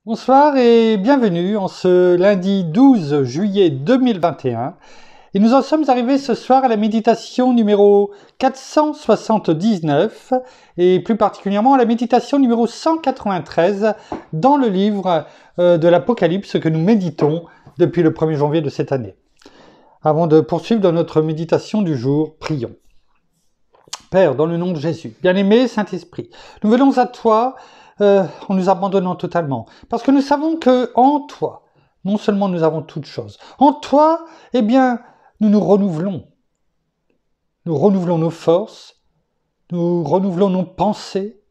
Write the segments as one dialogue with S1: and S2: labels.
S1: Bonsoir et bienvenue en ce lundi 12 juillet 2021. Et nous en sommes arrivés ce soir à la méditation numéro 479 et plus particulièrement à la méditation numéro 193 dans le livre de l'Apocalypse que nous méditons depuis le 1er janvier de cette année. Avant de poursuivre dans notre méditation du jour, prions. Père, dans le nom de Jésus, bien-aimé Saint-Esprit, nous venons à toi en nous abandonnant totalement. Parce que nous savons que en toi, non seulement nous avons toutes choses, en toi, eh bien, nous nous renouvelons. Nous renouvelons nos forces, nous renouvelons nos pensées,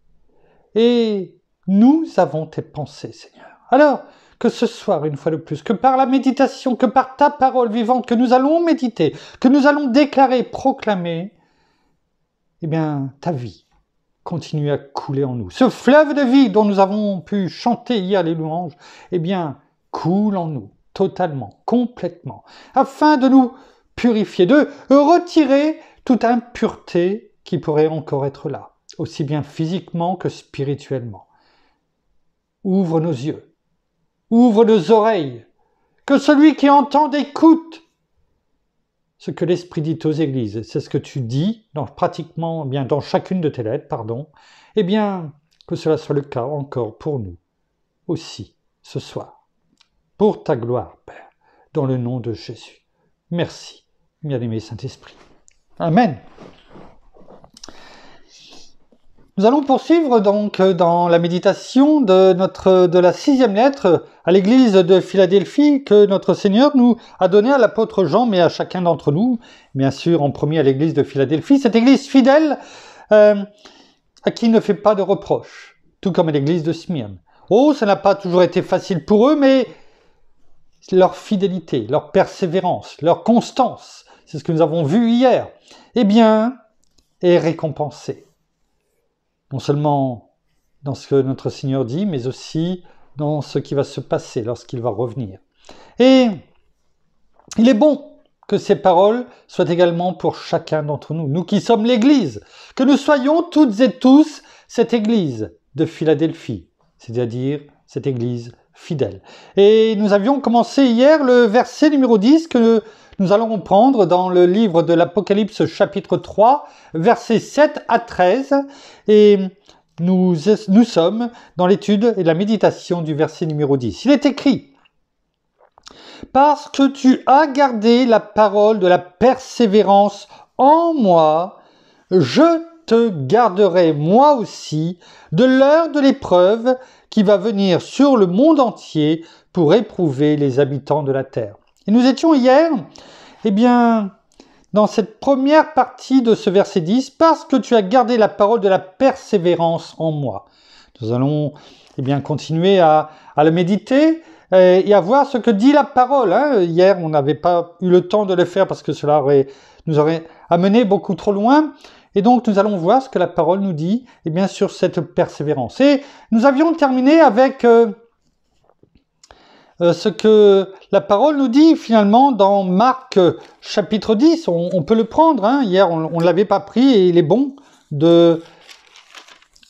S1: et nous avons tes pensées, Seigneur. Alors, que ce soir, une fois de plus, que par la méditation, que par ta parole vivante, que nous allons méditer, que nous allons déclarer, proclamer, eh bien, ta vie continue à couler en nous. Ce fleuve de vie dont nous avons pu chanter hier les louanges, eh bien, coule en nous, totalement, complètement, afin de nous purifier, de retirer toute impureté qui pourrait encore être là, aussi bien physiquement que spirituellement. Ouvre nos yeux, ouvre nos oreilles, que celui qui entend écoute ce que l'Esprit dit aux églises, c'est ce que tu dis dans chacune de tes lettres, eh bien, que cela soit le cas encore pour nous aussi ce soir. Pour ta gloire, Père, dans le nom de Jésus. Merci, bien-aimé Saint-Esprit. Amen. Nous allons poursuivre donc dans la méditation de la 6e lettre à l'église de Philadelphie que notre Seigneur nous a donnée à l'apôtre Jean, mais à chacun d'entre nous, bien sûr en premier à l'église de Philadelphie, cette église fidèle à qui ne fait pas de reproches, tout comme à l'église de Smyrne. Oh, ça n'a pas toujours été facile pour eux, mais leur fidélité, leur persévérance, leur constance, c'est ce que nous avons vu hier, eh bien, est récompensée. Non seulement dans ce que notre Seigneur dit, mais aussi dans ce qui va se passer lorsqu'il va revenir. Et il est bon que ces paroles soient également pour chacun d'entre nous, nous qui sommes l'Église, que nous soyons toutes et tous cette Église de Philadelphie, c'est-à-dire cette Église fidèle. Et nous avions commencé hier le verset numéro 10 que nous allons reprendre dans le livre de l'Apocalypse chapitre 3, versets 7 à 13. Et nous sommes dans l'étude et la méditation du verset numéro 10. Il est écrit « Parce que tu as gardé la parole de la persévérance en moi, je te garderai moi aussi de l'heure de l'épreuve qui va venir sur le monde entier pour éprouver les habitants de la terre. » Et nous étions hier, eh bien, dans cette première partie de ce verset 10, « Parce que tu as gardé la parole de la persévérance en moi. » Nous allons eh bien, continuer à le méditer et à voir ce que dit la parole. Hier, on n'avait pas eu le temps de le faire parce que cela nous aurait amené beaucoup trop loin. Et donc, nous allons voir ce que la parole nous dit eh bien, sur cette persévérance. Et nous avions terminé avec ce que la parole nous dit finalement dans Marc chapitre 10. On peut le prendre, hier on ne l'avait pas pris et il est bon que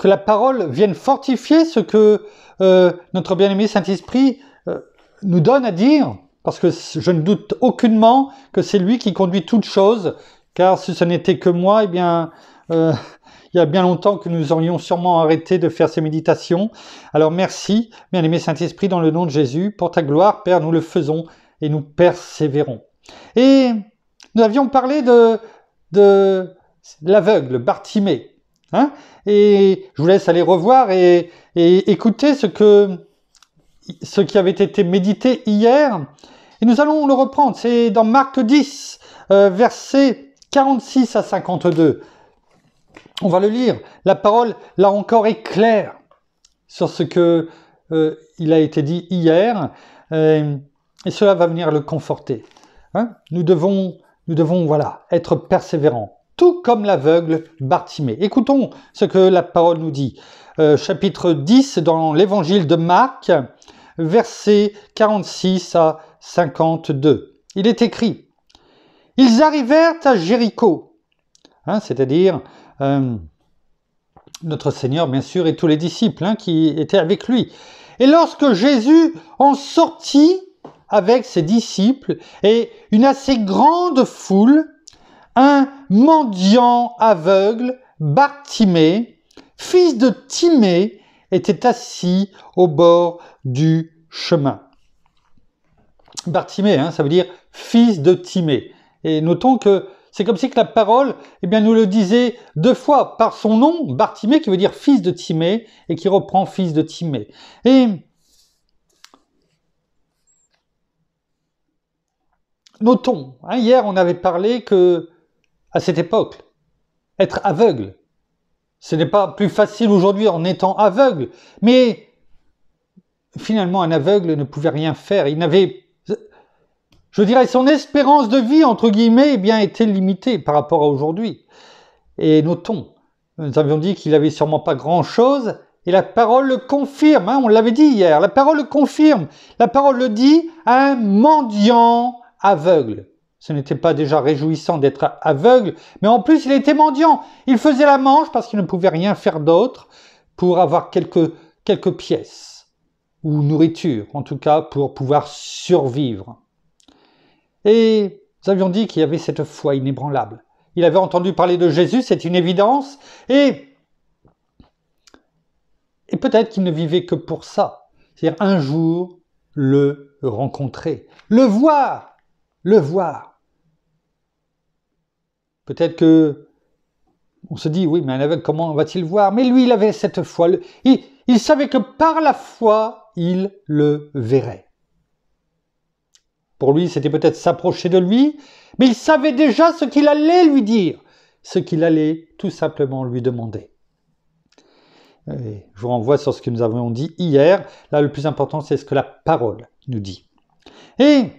S1: la parole vienne fortifier ce que notre bien-aimé Saint-Esprit nous donne à dire, parce que je ne doute aucunement que c'est lui qui conduit toutes choses, car si ce n'était que moi, eh bien, il y a bien longtemps que nous aurions sûrement arrêté de faire ces méditations. Alors merci, bien-aimé Saint-Esprit, dans le nom de Jésus, pour ta gloire, Père, nous le faisons et nous persévérons. Et nous avions parlé de l'aveugle, Bartimée. Et je vous laisse aller revoir et écouter ce qui avait été médité hier. Et nous allons le reprendre, c'est dans Marc 10, versets 46 à 52. On va le lire. La parole, là encore, est claire sur ce que il a été dit hier, et cela va venir le conforter. Nous devons être persévérants, tout comme l'aveugle Bartimée. Écoutons ce que la parole nous dit. Chapitre 10 dans l'évangile de Marc, versets 46 à 52. Il est écrit « Ils arrivèrent à Jéricho », c'est-à-dire notre Seigneur, bien sûr, et tous les disciples qui étaient avec lui. Et lorsque Jésus en sortit avec ses disciples et une assez grande foule, un mendiant aveugle, Bartimée, fils de Timée, était assis au bord du chemin. Bartimée, ça veut dire fils de Timée. Et notons que c'est comme si que la parole, nous le disait 2 fois par son nom, Bartimée, qui veut dire fils de Timée, et qui reprend fils de Timée. Et notons, hier on avait parlé que, à cette époque, être aveugle, ce n'est pas plus facile aujourd'hui en étant aveugle, mais finalement un aveugle ne pouvait rien faire. Il n'avait, je dirais, son espérance de vie, entre guillemets, était limitée par rapport à aujourd'hui. Et notons, nous avions dit qu'il n'avait sûrement pas grand-chose, et la parole le confirme, on l'avait dit hier, la parole le confirme, la parole le dit, un mendiant aveugle. Ce n'était pas déjà réjouissant d'être aveugle, mais en plus il était mendiant. Il faisait la manche parce qu'il ne pouvait rien faire d'autre pour avoir quelques pièces, ou nourriture, en tout cas pour pouvoir survivre. Et nous avions dit qu'il y avait cette foi inébranlable. Il avait entendu parler de Jésus, c'est une évidence, et peut-être qu'il ne vivait que pour ça. C'est-à-dire un jour le rencontrer, le voir. Peut-être que on se dit, oui, mais un aveugle, comment va-t-il voir? Mais lui, il avait cette foi. Il savait que par la foi, il le verrait. Pour lui, c'était peut-être s'approcher de lui, mais il savait déjà ce qu'il allait lui dire, ce qu'il allait tout simplement lui demander. Et je vous renvoie sur ce que nous avons dit hier. Là, le plus important, c'est ce que la parole nous dit. Et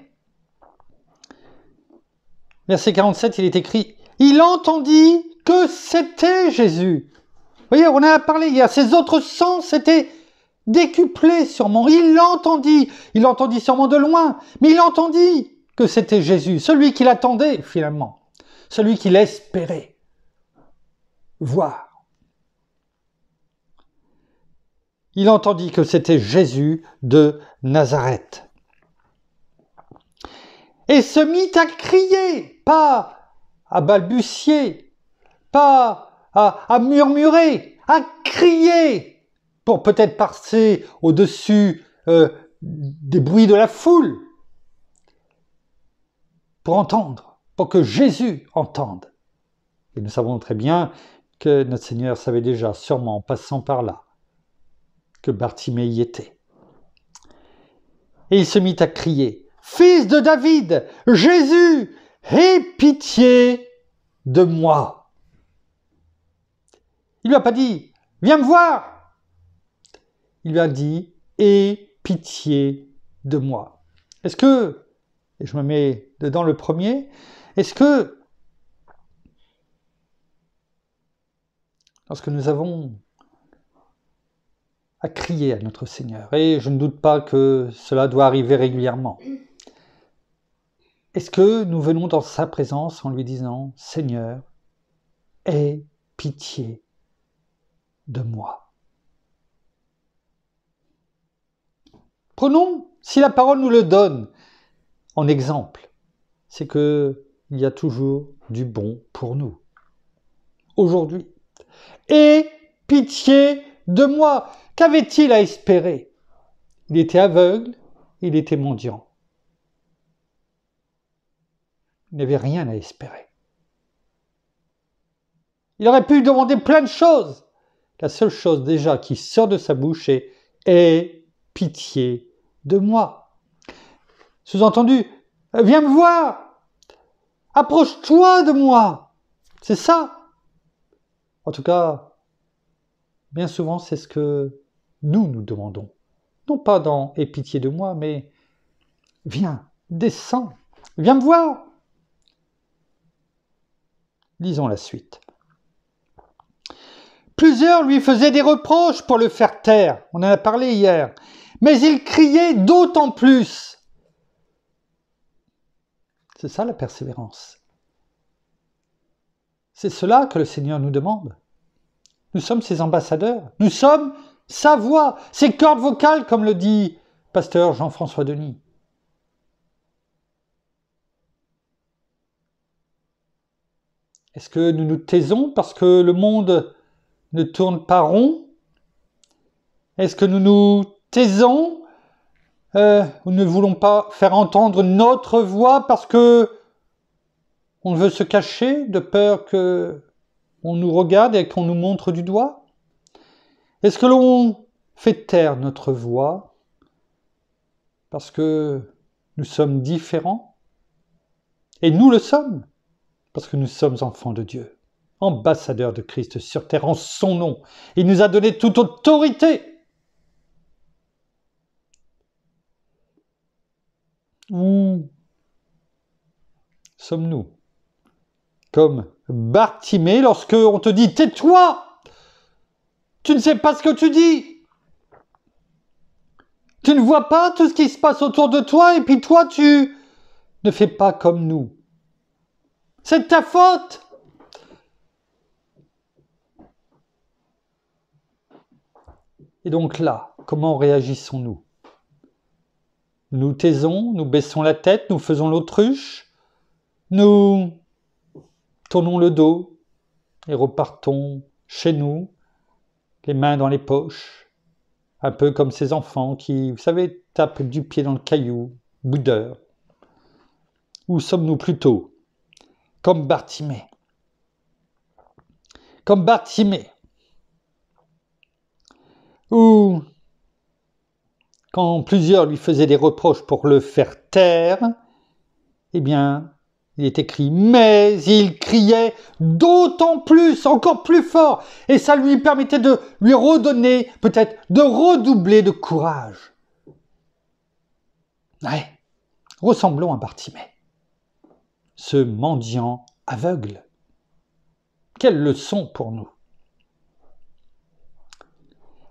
S1: verset 47, il est écrit, « Il entendit que c'était Jésus. » Vous voyez, on en a parlé hier. Ses autres sens étaient décuplés sûrement. Il l'entendit sûrement de loin, mais il entendit que c'était Jésus, celui qu'il attendait finalement, celui qu'il espérait voir. Il entendit que c'était Jésus de Nazareth. Et se mit à crier, pas à balbutier, pas à murmurer, à crier, pour peut-être passer au-dessus des bruits de la foule, pour entendre, pour que Jésus entende. Et nous savons très bien que notre Seigneur savait déjà, sûrement en passant par là, que Bartimée y était. Et il se mit à crier, « Fils de David, Jésus, aie pitié de moi !» Il lui a pas dit, « Viens me voir !» Il lui a dit, « Aie pitié de moi !» Est-ce que, et je me mets dedans le premier, est-ce que, lorsque nous avons à crier à notre Seigneur, et je ne doute pas que cela doit arriver régulièrement, est-ce que nous venons dans sa présence en lui disant « Seigneur, aie pitié de moi ». Prenons, si la parole nous le donne, en exemple, c'est qu'il y a toujours du bon pour nous. Aujourd'hui, aie pitié de moi. Qu'avait-il à espérer? Il était aveugle, il était mendiant. Il n'avait rien à espérer. Il aurait pu demander plein de choses. La seule chose déjà qui sort de sa bouche est « Aie pitié de moi ». Sous-entendu, viens me voir, approche-toi de moi. C'est ça. En tout cas, bien souvent, c'est ce que nous demandons. Non pas dans « Aie pitié de moi », mais viens, descends, viens me voir. Lisons la suite. Plusieurs lui faisaient des reproches pour le faire taire. On en a parlé hier. Mais il criait d'autant plus. C'est ça la persévérance. C'est cela que le Seigneur nous demande. Nous sommes ses ambassadeurs. Nous sommes sa voix, ses cordes vocales, comme le dit pasteur Jean-François Denis. Est-ce que nous nous taisons parce que le monde ne tourne pas rond? Est-ce que nous nous taisons ou ne voulons pas faire entendre notre voix parce que on veut se cacher de peur que on nous regarde et qu'on nous montre du doigt? Est-ce que l'on fait taire notre voix parce que nous sommes différents? Et nous le sommes, parce que nous sommes enfants de Dieu, ambassadeurs de Christ sur terre en son nom. Il nous a donné toute autorité. Où sommes-nous comme Bartimée lorsque on te dit « Tais-toi ! Tu ne sais pas ce que tu dis ! Tu ne vois pas tout ce qui se passe autour de toi et puis toi, tu ne fais pas comme nous. C'est de ta faute !» Et donc là, comment réagissons-nous? Nous taisons, nous baissons la tête, nous faisons l'autruche, nous tournons le dos et repartons chez nous, les mains dans les poches, un peu comme ces enfants qui, vous savez, tapent du pied dans le caillou, boudeurs. Où sommes-nous plutôt? Comme Bartimée. Comme Bartimée. Ou quand plusieurs lui faisaient des reproches pour le faire taire, eh bien, il est écrit « mais il criait d'autant plus, encore plus fort » et ça lui permettait de lui redonner, peut-être de redoubler de courage. Ouais, ressemblons à Bartimée, ce mendiant aveugle. Quelle leçon pour nous!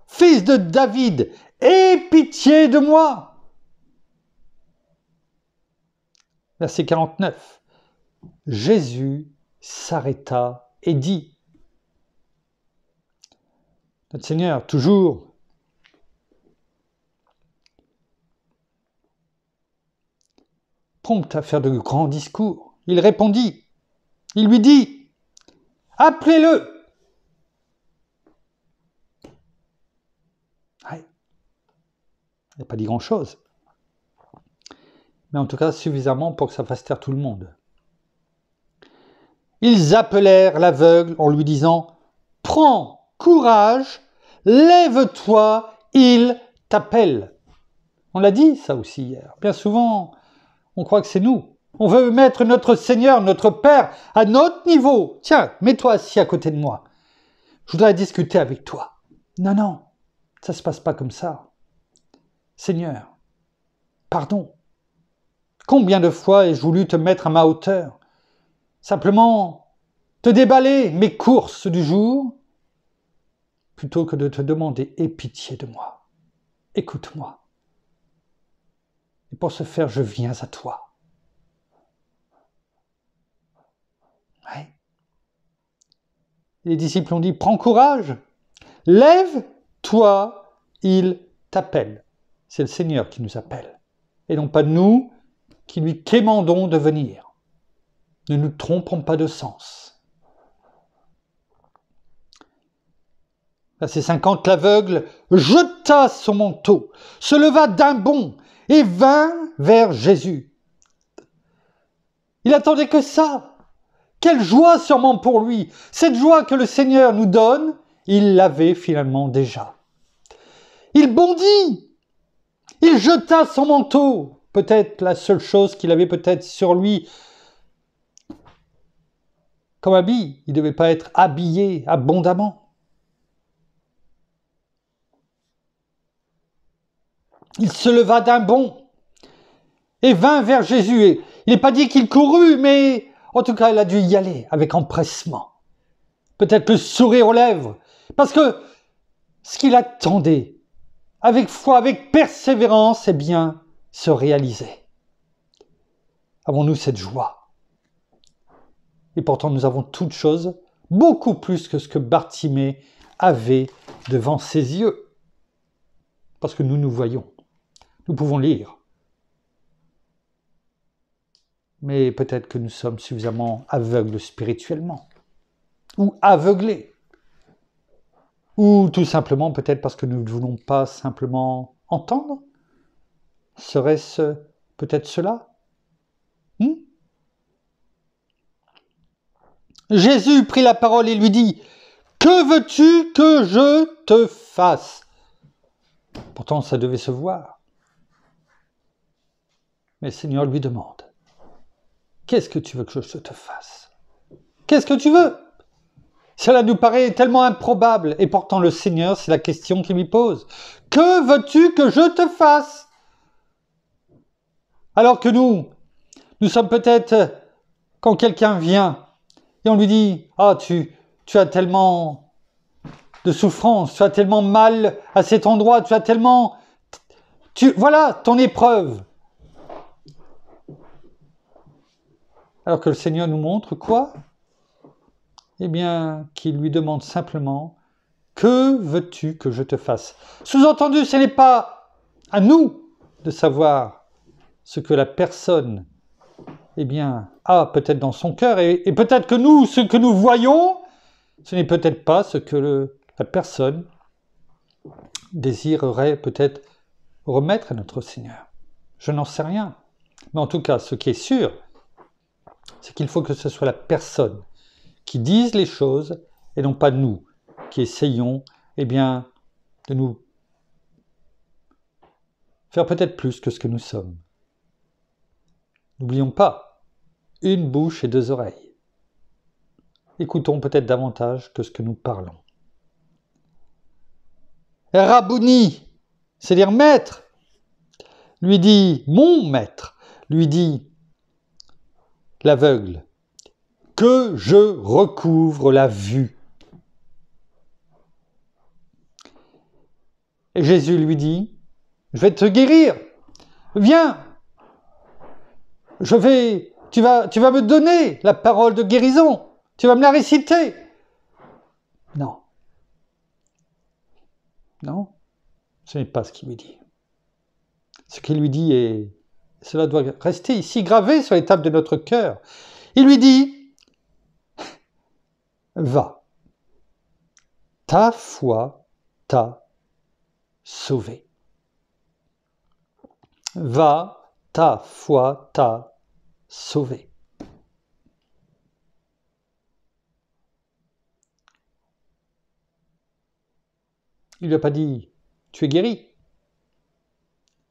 S1: Fils de David, aie pitié de moi! Verset 49. Jésus s'arrêta et dit, notre Seigneur, toujours prompt à faire de grands discours, il répondit, il lui dit, appelez-le! Ouais. Il n'a pas dit grand-chose. Mais en tout cas suffisamment pour que ça fasse taire tout le monde. Ils appelèrent l'aveugle en lui disant « Prends courage, lève-toi, il t'appelle ». On l'a dit ça aussi hier. Bien souvent, on croit que c'est nous. On veut mettre notre Seigneur, notre Père, à notre niveau. Tiens, mets-toi assis à côté de moi. Je voudrais discuter avec toi. Non, non, ça ne se passe pas comme ça. Seigneur, pardon. Combien de fois ai-je voulu te mettre à ma hauteur? Simplement te déballer mes courses du jour, plutôt que de te demander « Aie pitié de moi, écoute-moi ». Et pour ce faire, je viens à toi. Ouais. Les disciples ont dit « Prends courage, lève-toi, il t'appelle ». C'est le Seigneur qui nous appelle, et non pas nous qui lui quémandons de venir. Ne nous trompons pas de sens. Verset 50, l'aveugle jeta son manteau, se leva d'un bond et vint vers Jésus. Il attendait que ça. Quelle joie sûrement pour lui. Cette joie que le Seigneur nous donne, il l'avait finalement déjà. Il bondit. Il jeta son manteau. Peut-être la seule chose qu'il avait peut-être sur lui comme habit. Il ne devait pas être habillé abondamment. Il se leva d'un bond et vint vers Jésus. Il n'est pas dit qu'il courut, mais en tout cas, il a dû y aller avec empressement. Peut-être le sourire aux lèvres. Parce que ce qu'il attendait, avec foi, avec persévérance, eh bien, se réalisait. Avons-nous cette joie? Et pourtant, nous avons toutes choses, beaucoup plus que ce que Bartimée avait devant ses yeux. parce que nous nous voyons. Nous pouvons lire. Mais peut-être que nous sommes suffisamment aveugles spirituellement, ou aveuglés, ou tout simplement peut-être parce que nous ne voulons pas simplement entendre. Serait-ce peut-être cela? Jésus prit la parole et lui dit: « Que veux-tu que je te fasse ?» Pourtant, ça devait se voir. Mais le Seigneur lui demande: « Qu'est-ce que tu veux que je te fasse? Qu'est-ce que tu veux ?» Cela nous paraît tellement improbable, et pourtant le Seigneur, c'est la question qu'il lui pose. « Que veux-tu que je te fasse ?» Alors que nous sommes peut-être, quand quelqu'un vient, et on lui dit: « Ah, tu as tellement de souffrance, tu as tellement mal à cet endroit, tu as tellement... Voilà ton épreuve. » Alors que le Seigneur nous montre quoi? Eh bien, qu'il lui demande simplement: « Que veux-tu que je te fasse ?» Sous-entendu, ce n'est pas à nous de savoir ce que la personne, eh bien, a peut-être dans son cœur, et peut-être que nous, ce que nous voyons, ce n'est peut-être pas ce que la personne désirerait peut-être remettre à notre Seigneur. Je n'en sais rien. Mais en tout cas, ce qui est sûr, c'est qu'il faut que ce soit la personne qui dise les choses, et non pas nous, qui essayons, eh bien, de nous faire peut-être plus que ce que nous sommes. N'oublions pas, une bouche et deux oreilles. Écoutons peut-être davantage que ce que nous parlons. Rabouni, c'est-à-dire maître, lui dit, mon maître, lui dit l'aveugle, que je recouvre la vue. Et Jésus lui dit, je vais te guérir, viens, tu vas me donner la parole de guérison, tu vas me la réciter. Non. Non, ce n'est pas ce qu'il lui dit. Ce qu'il lui dit, et cela doit rester ici gravé sur les tables de notre cœur. Il lui dit, va, ta foi t'a sauvé. Va, ta foi t'a sauvé. Il ne lui a pas dit, tu es guéri.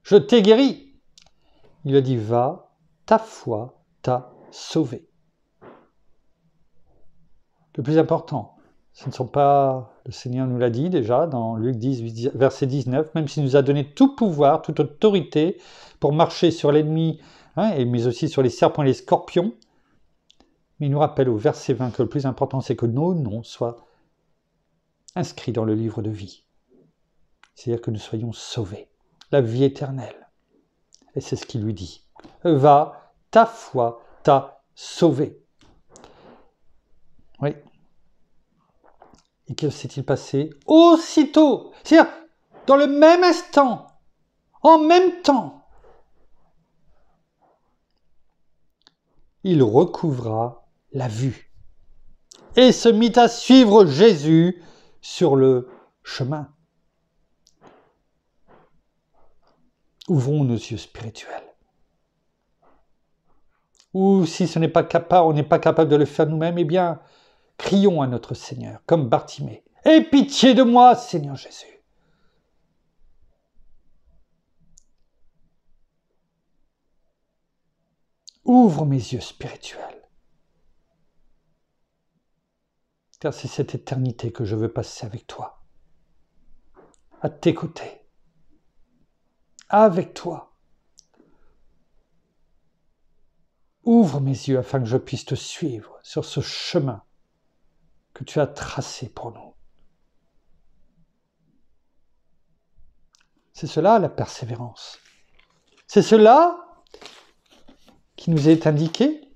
S1: Je t'ai guéri. Il lui a dit, va, ta foi t'a sauvé. Le plus important, ce ne sont pas, le Seigneur nous l'a dit déjà dans Luc 10, verset 19, même s'il nous a donné tout pouvoir, toute autorité pour marcher sur l'ennemi, mais aussi sur les serpents et les scorpions. Mais il nous rappelle au verset 20 que le plus important, c'est que nos noms soient inscrits dans le livre de vie. C'est-à-dire que nous soyons sauvés, la vie éternelle. Et c'est ce qu'il lui dit. Va, ta foi t'a sauvé. Oui. Et que s'est-il passé? Aussitôt, c'est-à-dire dans le même instant, en même temps, il recouvra la vue et se mit à suivre Jésus sur le chemin. Ouvrons nos yeux spirituels. Ou si ce n'est pas capable, on n'est pas capable de le faire nous-mêmes, eh bien, crions à notre Seigneur, comme Bartimée. Aie pitié de moi, Seigneur Jésus. Ouvre mes yeux spirituels. Car c'est cette éternité que je veux passer avec toi. À tes côtés. Avec toi. Ouvre mes yeux afin que je puisse te suivre sur ce chemin que tu as tracé pour nous. C'est cela la persévérance. C'est cela qui nous est indiqué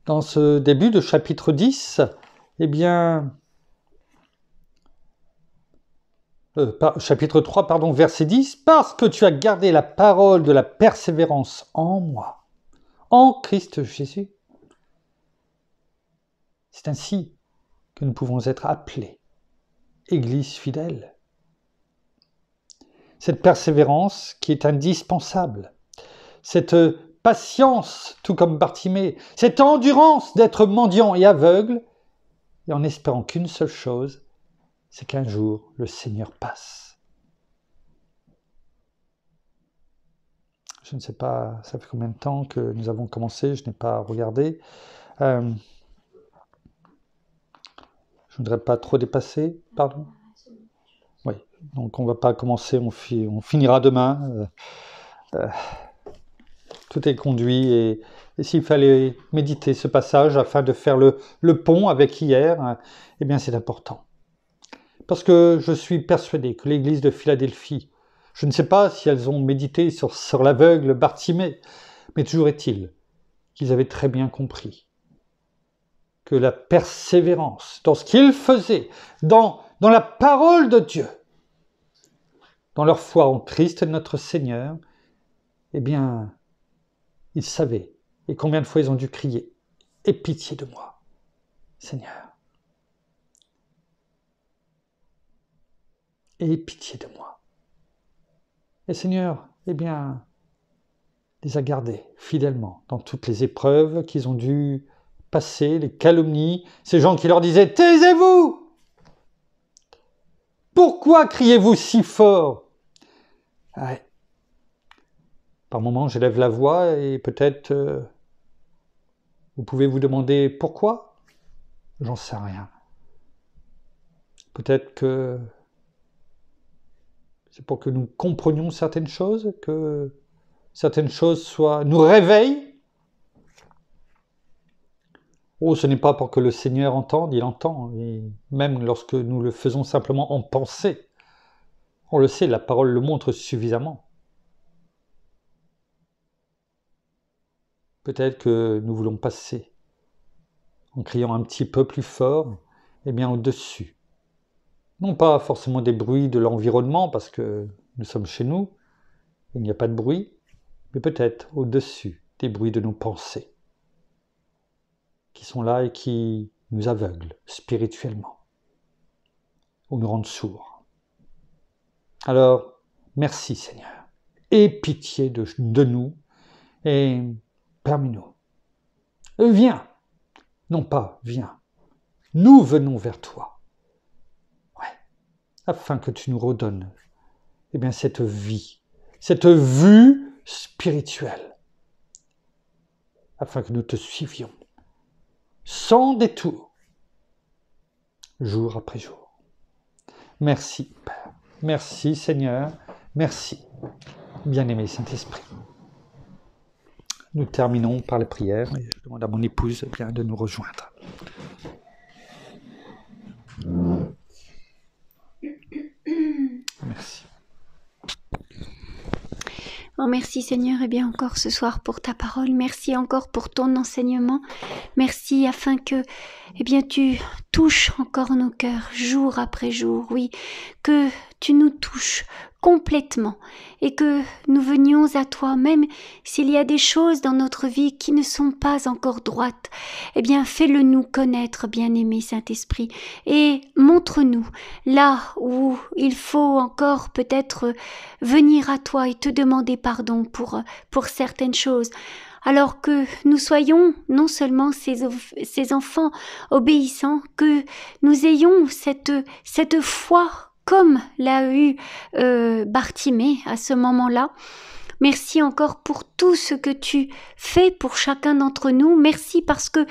S1: dans ce début de chapitre 10. Eh bien, chapitre 3, pardon, verset 10, « Parce que tu as gardé la parole de la persévérance en moi, en Christ Jésus. » C'est ainsi que nous pouvons être appelés, Église fidèle. Cette persévérance qui est indispensable, cette patience, tout comme Bartimée, cette endurance d'être mendiant et aveugle, et en espérant qu'une seule chose, c'est qu'un jour, le Seigneur passe. Je ne sais pas, ça fait combien de temps que nous avons commencé, je n'ai pas regardé. Je ne voudrais pas trop dépasser, pardon. Oui, donc on ne va pas commencer, on finira demain. Tout est conduit et s'il fallait méditer ce passage afin de faire le pont avec hier, eh bien c'est important. Parce que je suis persuadé que l'église de Philadelphie, je ne sais pas si elles ont médité sur l'aveugle Bartimée, mais toujours est-il qu'ils avaient très bien compris que la persévérance dans ce qu'ils faisaient, dans la parole de Dieu, dans leur foi en Christ notre Seigneur, eh bien, ils savaient, et combien de fois ils ont dû crier, « Aie pitié de moi, Seigneur. Aie pitié de moi. » Et Seigneur, eh bien, les a gardés fidèlement dans toutes les épreuves qu'ils ont dû passer, les calomnies, ces gens qui leur disaient « Taisez-vous! Pourquoi criez-vous si fort ?» Ouais. Par moments, j'élève la voix et peut-être vous pouvez vous demander pourquoi. J'en sais rien. Peut-être que c'est pour que nous comprenions certaines choses, que certaines choses nous réveillent. Oh, ce n'est pas pour que le Seigneur entende, il entend. Et même lorsque nous le faisons simplement en pensée, on le sait, la parole le montre suffisamment. Peut-être que nous voulons passer, en criant un petit peu plus fort, eh bien au-dessus. Non pas forcément des bruits de l'environnement, parce que nous sommes chez nous, il n'y a pas de bruit, mais peut-être au-dessus des bruits de nos pensées, qui sont là et qui nous aveuglent spirituellement, ou nous rendent sourds. Alors, merci Seigneur, aie pitié de nous, et permets-nous. Viens, non pas viens, nous venons vers toi, afin que tu nous redonnes eh bien, cette vie, cette vue spirituelle, afin que nous te suivions, sans détour, jour après jour. Merci, Père. Merci, Seigneur. Merci, bien-aimé Saint-Esprit. Nous terminons par les prières et je demande à mon épouse eh bien, de nous rejoindre. Merci.
S2: Oh, merci Seigneur, et bien encore ce soir pour ta parole. Merci encore pour ton enseignement. Merci afin que eh bien, tu touches encore nos cœurs jour après jour. Oui, que tu nous touches complètement et que nous venions à toi, même s'il y a des choses dans notre vie qui ne sont pas encore droites. Eh bien, fais-le nous connaître, bien-aimé Saint-Esprit, et montre-nous là où il faut encore peut-être venir à toi et te demander pardon pour certaines choses. Alors que nous soyons non seulement ces enfants obéissants, que nous ayons cette foi comme l'a eu Bartimée à ce moment-là. Merci encore pour tout ce que tu fais pour chacun d'entre nous. Merci parce que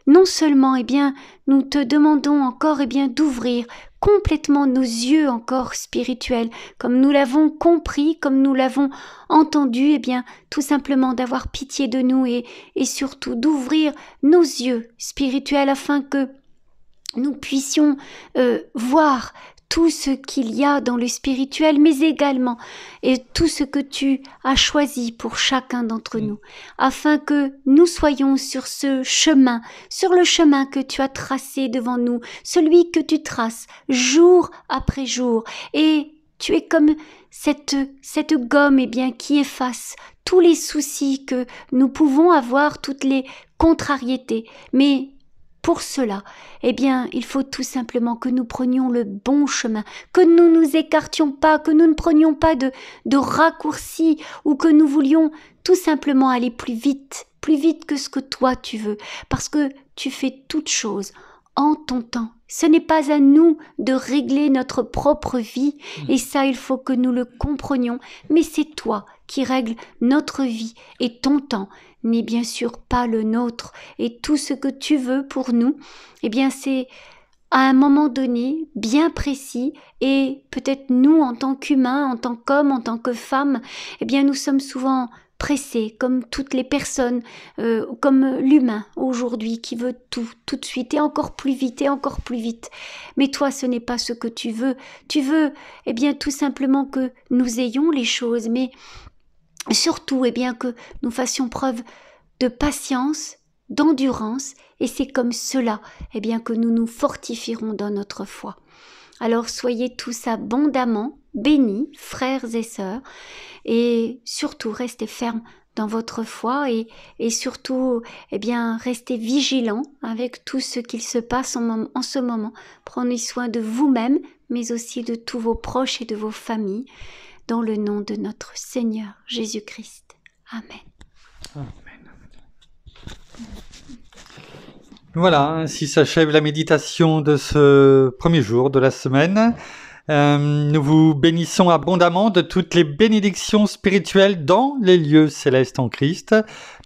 S2: non seulement, eh bien, nous te demandons encore, eh bien, d'ouvrir complètement nos yeux encore spirituels, comme nous l'avons compris, comme nous l'avons entendu, eh bien, tout simplement d'avoir pitié de nous et surtout d'ouvrir nos yeux spirituels afin que nous puissions voir tout ce qu'il y a dans le spirituel, mais également et tout ce que tu as choisi pour chacun d'entre nous, afin que nous soyons sur ce chemin, sur le chemin que tu as tracé devant nous, celui que tu traces jour après jour. Et tu es comme cette gomme qui efface tous les soucis que nous pouvons avoir, toutes les contrariétés. Mais pour cela, il faut tout simplement que nous prenions le bon chemin, que nous nous écartions pas, que nous ne prenions pas de raccourcis ou que nous voulions tout simplement aller plus vite que ce que toi tu veux, parce que tu fais toutes choses en ton temps. Ce n'est pas à nous de régler notre propre vie, et ça, il faut que nous le comprenions, mais c'est toi qui règles notre vie, et ton temps n'est bien sûr pas le nôtre, et tout ce que tu veux pour nous, c'est à un moment donné, bien précis, et peut-être nous, en tant qu'humains, en tant qu'hommes, en tant que femmes, nous sommes souvent pressés, comme toutes les personnes, comme l'humain aujourd'hui qui veut tout de suite, et encore plus vite, et encore plus vite. Mais toi, ce n'est pas ce que tu veux. Tu veux, tout simplement que nous ayons les choses, mais surtout, que nous fassions preuve de patience, d'endurance, et c'est comme cela, que nous nous fortifierons dans notre foi. Alors soyez tous abondamment bénis, frères et sœurs, et surtout restez fermes dans votre foi et surtout restez vigilants avec tout ce qu'il se passe en ce moment. Prenez soin de vous-même, mais aussi de tous vos proches et de vos familles, dans le nom de notre Seigneur Jésus-Christ. Amen.
S1: Amen. Voilà, ainsi s'achève la méditation de ce premier jour de la semaine. Nous vous bénissons abondamment de toutes les bénédictions spirituelles dans les lieux célestes en Christ.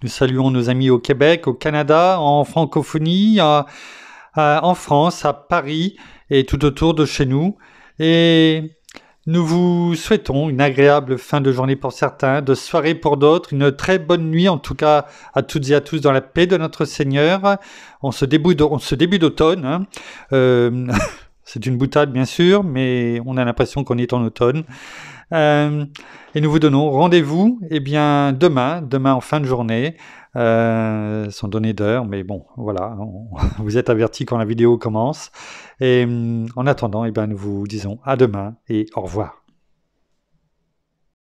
S1: Nous saluons nos amis au Québec, au Canada, en francophonie, en France, à Paris et tout autour de chez nous. Et nous vous souhaitons une agréable fin de journée pour certains, de soirée pour d'autres, une très bonne nuit en tout cas à toutes et à tous dans la paix de notre Seigneur. On se début d'automne. C'est une boutade bien sûr, mais on a l'impression qu'on est en automne. Et nous vous donnons rendez-vous demain en fin de journée, sans donner d'heure, mais bon, voilà, vous êtes avertis quand la vidéo commence. Et en attendant, nous vous disons à demain et au revoir.